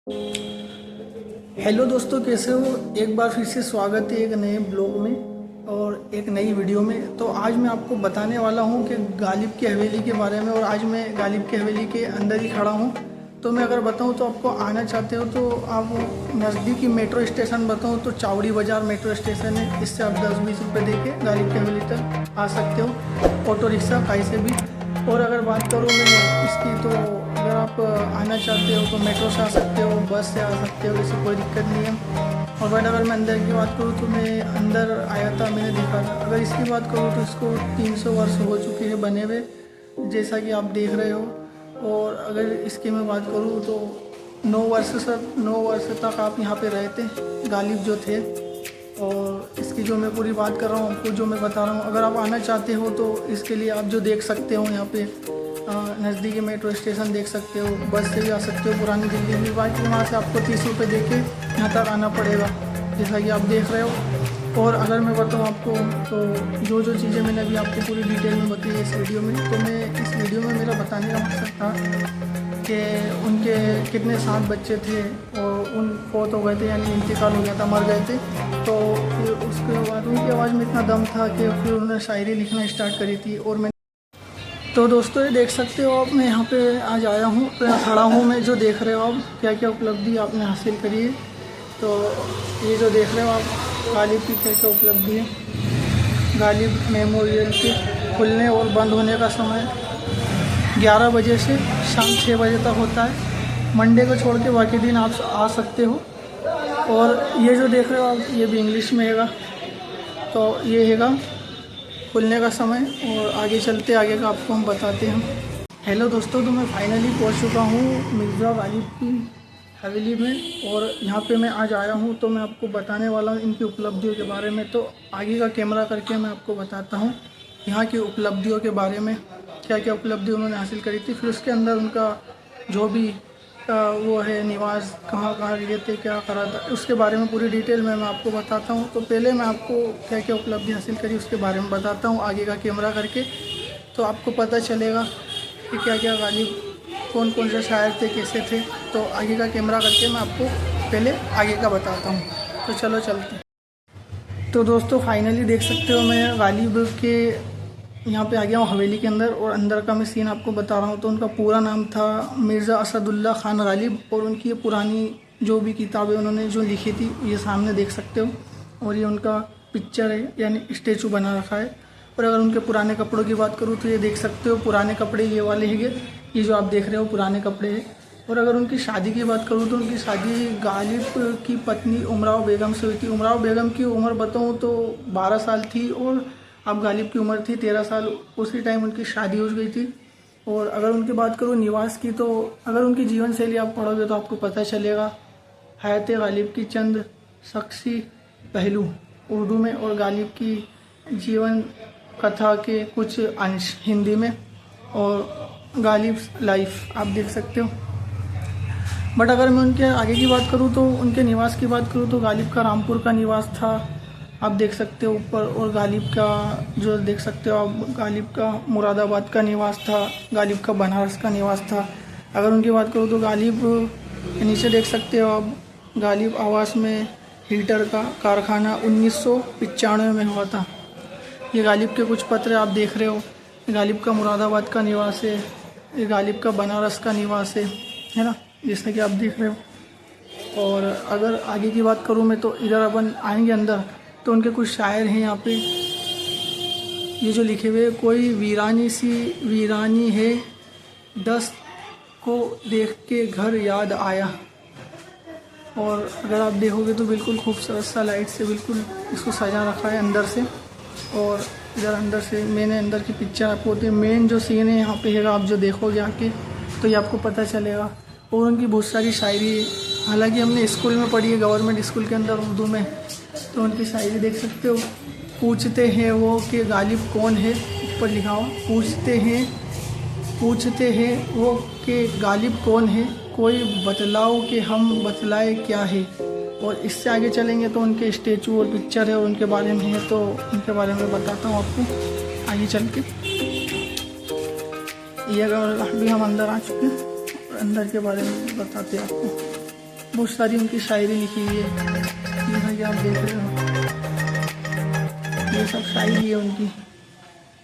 Hello दोस्तों, कैसे हो। एक बार फिर से स्वागत है एक नए ब्लॉग में और एक नई वीडियो में। तो आज मैं आपको बताने वाला हूं कि गालिब की हवेली के बारे में। और आज मैं गालिब की हवेली के अंदर ही खड़ा हूं। तो मैं अगर बताऊं तो आपको आना चाहते हो तो आप नज़दीकी मेट्रो स्टेशन बताऊं तो चावड़ी बाज़ार मेट्रो स्टेशन है। इससे आप 10-20 रुपये दे के गालिब की हवेली तक आ सकते हो, ऑटो रिक्शा कहीं से भी। और अगर बात करूँ मैं इसकी, तो अगर आप आना चाहते हो तो मेट्रो से आ सकते हो, बस से आ सकते हो, इससे कोई दिक्कत नहीं है। और बट अगर मैं अंदर की बात करूँ तो मैं अंदर आया था, मैंने देखा था। अगर इसकी बात करूँ तो इसको 300 वर्ष हो चुके हैं बने हुए, जैसा कि आप देख रहे हो। और अगर इसकी मैं बात करूँ तो 9 वर्ष तक आप यहाँ पे रहे थे गालिब जो थे। और इसकी जो मैं पूरी बात कर रहा हूँ, आपको जो मैं बता रहा हूँ, अगर आप आना चाहते हो तो इसके लिए आप जो देख सकते हो यहाँ पे नज़दीकी मेट्रो स्टेशन देख सकते हो, बस से भी आ सकते हो, पुरानी दिल्ली भी। बाकी वहाँ से आपको 30 रुपये दे के यहाँ तक आना पड़ेगा, जैसा कि आप देख रहे हो। और अगर मैं बताऊँ आपको तो जो जो चीज़ें मैंने अभी आपको पूरी डिटेल में बताई है इस वीडियो में, तो मैं इस वीडियो में मेरा बताने का मकसद था कि उनके कितने 7 बच्चे थे और उन फौत हो गए थे, यानी इंतकाल हो गया था, मर गए थे। तो फिर उसके बाद उनकी आवाज़ में इतना दम था कि फिर उन्होंने शायरी लिखना स्टार्ट करी थी। और मैं तो दोस्तों ये देख सकते हो आप, मैं यहाँ पे आज आया हूँ, तो यहाँ खड़ा हूँ मैं। जो देख रहे हो आप क्या क्या उपलब्धि आपने हासिल करी है, तो ये जो देख रहे हो आप गालिब की क्या क्या उपलब्धि है। गालिब मेमोरियल के खुलने और बंद होने का समय 11 बजे से शाम 6 बजे तक होता है। मंडे को छोड़ के बाकी दिन आप आ सकते हो। और ये जो देख रहे हो आप, ये भी इंग्लिश में हैगा। तो ये हैगा खुलने का समय। और आगे चलते आगे का आपको हम बताते हैं। हेलो दोस्तों, तो मैं फाइनली पहुंच चुका हूं मिर्ज़ा गालिब की हवेली में। और यहाँ पे मैं आज आया हूं, तो मैं आपको बताने वाला हूं इनकी उपलब्धियों के बारे में। तो आगे का कैमरा करके मैं आपको बताता हूँ यहाँ की उपलब्धियों के बारे में, क्या क्या उपलब्धि उन्होंने हासिल करी थी। फिर उसके अंदर उनका जो भी वो है निवास, कहाँ कहाँ रहे थे, क्या करा था, उसके बारे में पूरी डिटेल में मैं आपको बताता हूँ। तो पहले मैं आपको क्या क्या उपलब्धि हासिल करी उसके बारे में बताता हूँ आगे का कैमरा करके। तो आपको पता चलेगा कि क्या क्या गालिब कौन कौन से शायर थे, कैसे थे। तो आगे का कैमरा करके मैं आपको पहले आगे का बताता हूँ। तो चलो चलते हैं। तो दोस्तों फाइनली देख सकते हो मैं गालिब के यहाँ पे आ गया हूँ हवेली के अंदर। और अंदर का मैं सीन आपको बता रहा हूँ। तो उनका पूरा नाम था मिर्ज़ा असदुल्ला ख़ान गालिब। और उनकी ये पुरानी जो भी किताबें उन्होंने जो लिखी थी, ये सामने देख सकते हो। और ये उनका पिक्चर है, यानी स्टेचू बना रखा है। और अगर उनके पुराने कपड़ों की बात करूँ तो ये देख सकते हो, पुराने कपड़े ये वाले हैं, ये जो आप देख रहे हो पुराने कपड़े हैं। और अगर उनकी शादी की बात करूँ तो उनकी शादी गालिब की पत्नी उमराव बेगम से हुई थी। उमराव बेगम की उम्र बताऊँ तो 12 साल थी और अब गालिब की उम्र थी 13 साल। उसी टाइम उनकी शादी हो गई थी। और अगर उनकी बात करूँ निवास की, तो अगर उनकी जीवन शैली आप पढ़ोगे तो आपको पता चलेगा। हयात गालिब की चंद शख्सी पहलू उर्दू में, और गालिब की जीवन कथा के कुछ अंश हिंदी में, और गालिब लाइफ आप देख सकते हो। बट अगर मैं उनके आगे की बात करूँ तो उनके निवास की बात करूँ तो गालिब का रामपुर का निवास था, आप देख सकते हो ऊपर। और गालिब का जो देख सकते हो आप, गालिब का मुरादाबाद का निवास था, गालिब का बनारस का निवास था। अगर उनकी बात करूँ तो गालिब नीचे देख सकते हो आप, गालिब आवास में हीटर का कारखाना 1995 में हुआ था। ये गालिब के कुछ पत्र आप देख रहे हो। गालिब का मुरादाबाद का निवास है, ये गालिब का बनारस का निवास है ना, जैसा कि आप देख रहे हो। और अगर आगे की बात करूँ मैं, तो इधर अपन आएंगे अंदर, तो उनके कुछ शायर हैं यहाँ पे, ये जो लिखे हुए, कोई वीरानी सी वीरानी है, दस्त को देख के घर याद आया। और अगर आप देखोगे तो बिल्कुल खूबसूरत सा लाइट से बिल्कुल इसको सजा रखा है अंदर से। और इधर अंदर से मैंने अंदर की पिक्चर आपको होती है, मेन जो सीन है यहाँ पे है, आप जो देखोगे आके तो ये आपको पता चलेगा। और उनकी बहुत सारी शायरी, हालांकि हमने स्कूल में पढ़ी है, गवर्नमेंट स्कूल के अंदर उर्दू में। तो उनकी शायरी देख सकते हो। पूछते हैं वो कि गालिब कौन है, ऊपर लिखा हो, पूछते हैं वो कि गालिब कौन है, कोई बतलाओ कि हम बतलाए क्या है। और इससे आगे चलेंगे तो उनके स्टेचू और पिक्चर है और उनके बारे में है, तो उनके बारे में बताता हूँ आपको आगे चल के। ये अगर अभी हम अंदर आ चुके हैं, अंदर के बारे में बताते हैं आपको। बहुत सारी उनकी शायरी लिखी हुई है, जैसा कि आप देख रहे हो। ये सब शायरी है उनकी,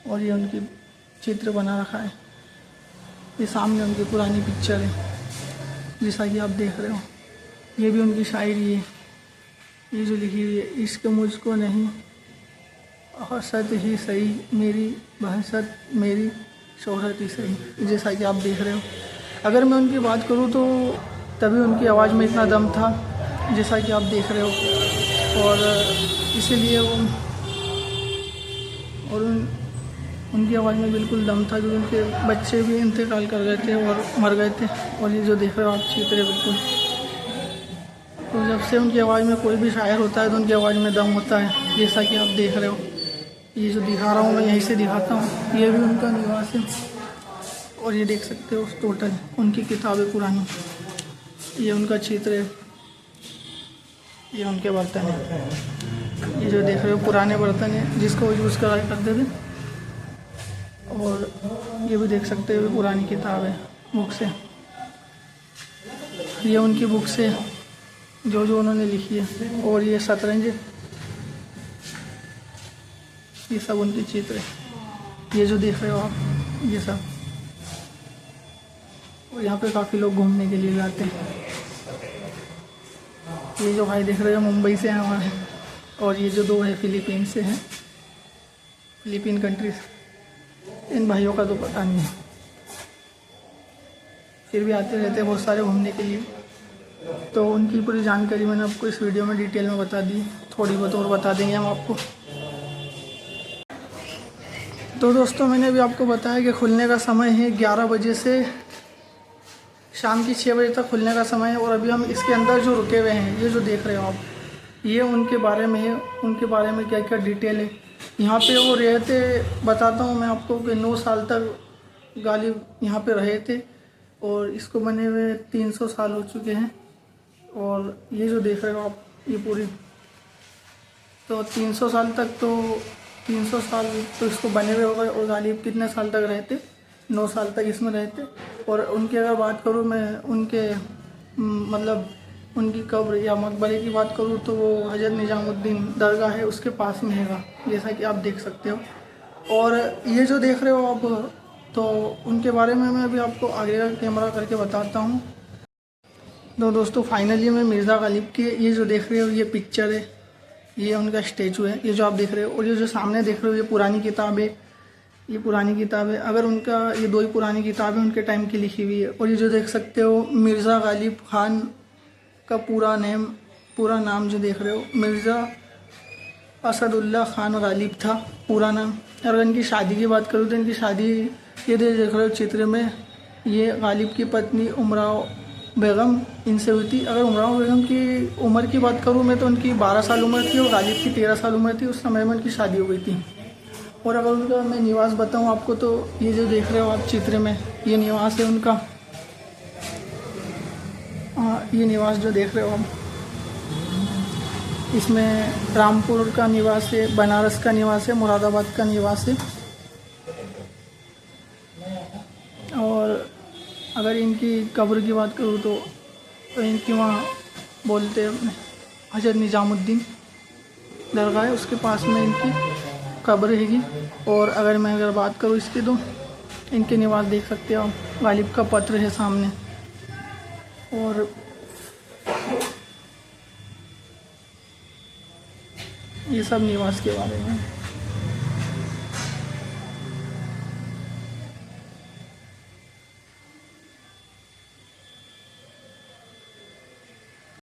और ये उनकी चित्र बना रखा है। ये सामने उनकी पुरानी पिक्चर है, जैसा कि आप देख रहे हो। ये भी उनकी शायरी है, ये जो लिखी हुई है, इश्क मुझको नहीं हसत ही सही, मेरी बहसत मेरी शोहरत ही सही, जैसा कि आप देख रहे हो। अगर मैं उनकी बात करूँ तो तभी उनकी आवाज़ में इतना दम था, जैसा कि आप देख रहे हो। और इसीलिए उनकी आवाज़ में बिल्कुल दम था, क्योंकि उनके बच्चे भी इंतकाल कर गए थे और मर गए थे। और ये जो देख रहे हो आप चित्र बिल्कुल, तो जब से उनकी आवाज़ में कोई भी शायर होता है तो उनकी आवाज़ में दम होता है, जैसा कि आप देख रहे हो। ये जो दिखा रहा हूँ मैं यहीं से दिखाता हूँ, ये भी उनका निवास है। और ये देख सकते हो टोटल उनकी किताबें पुरानी, ये उनका चित्र है, ये उनके बर्तन है। ये जो देख रहे हो पुराने बर्तन है जिसको यूज़ करा करते थे। और ये भी देख सकते हो पुरानी किताब है, बुक्स है। ये उनकी बुक्स है जो उन्होंने लिखी है। और ये शतरंज, ये सब उनकी चित्र है। ये जो देख रहे हो आप, ये सब। और यहाँ पे काफ़ी लोग घूमने के लिए जाते हैं। ये जो भाई देख रहे हो मुंबई से हैं हमारे, और ये जो दो है फिलीपीन से हैं, फिलीपीन कंट्री से। इन भाइयों का तो पता नहीं है, फिर भी आते रहते हैं बहुत सारे घूमने के लिए। तो उनकी पूरी जानकारी मैंने आपको इस वीडियो में डिटेल में बता दी, थोड़ी बहुत और बता देंगे हम आपको। तो दोस्तों मैंने अभी आपको बताया कि खुलने का समय है 11 बजे से शाम की 6 बजे तक खुलने का समय है। और अभी हम इसके अंदर जो रुके हुए हैं, ये जो देख रहे हो आप, ये उनके बारे में है, उनके बारे में क्या क्या डिटेल है। यहाँ पे वो रहते, बताता हूँ मैं आपको कि 9 साल तक गालिब यहाँ पे रहे थे, और इसको बने हुए 300 साल हो चुके हैं। और ये जो देख रहे हो आप, ये पूरी, तो 300 साल तक, तो 300 साल तो इसको बने हुए हो गए। और गालिब कितने साल तक रहते? 9 साल तक इसमें रहते। और उनकी अगर बात करूँ मैं, उनके मतलब उनकी कब्र या मकबरे की बात करूँ तो वो हज़रत निजामुद्दीन दरगाह है, उसके पास में है, जैसा कि आप देख सकते हो। और ये जो देख रहे हो आप, तो उनके बारे में मैं अभी आपको आगे का कैमरा करके बताता हूँ। तो दोस्तों फाइनली मैं मिर्ज़ा गालिब की ये जो देख रहे हो ये पिक्चर है, ये उनका स्टेचू है, ये जो आप देख रहे हो। और ये जो सामने देख रहे हो ये पुरानी किताब है, ये पुरानी किताब है। अगर उनका ये दो ही पुरानी किताबें उनके टाइम की लिखी हुई है। और ये जो देख सकते हो मिर्ज़ा गालिब खान का पूरा नाम जो देख रहे हो, मिर्ज़ा असदुल्ला खान गालिब था पूरा नाम। अगर इनकी शादी की बात करूँ तो इनकी शादी ये देख रहे हो चित्र में, ये गालिब की पत्नी उमराव बेगम इनसे हुई थी। अगर उमराव बेगम की उम्र की बात करूँ मैं तो उनकी 12 साल उम्र थी और गालिब की 13 साल उम्र थी, उस समय में उनकी शादी हो गई थी। और अगर उनका मैं निवास बताऊँ आपको तो ये जो देख रहे हो आप चित्र में, ये निवास है उनका। ये निवास जो देख रहे हो आप, इसमें रामपुर का निवास है, बनारस का निवास है, मुरादाबाद का निवास है। और अगर इनकी कब्र की बात करूँ तो इनकी वहाँ बोलते हैं हज़रत निजामुद्दीन दरगाह है, उसके पास में इनकी कब्र हैगी। और अगर बात करूँ इसकी तो इनके निवास देख सकते हो आप, गालिब का पत्र है सामने। और ये सब निवास के बारे में।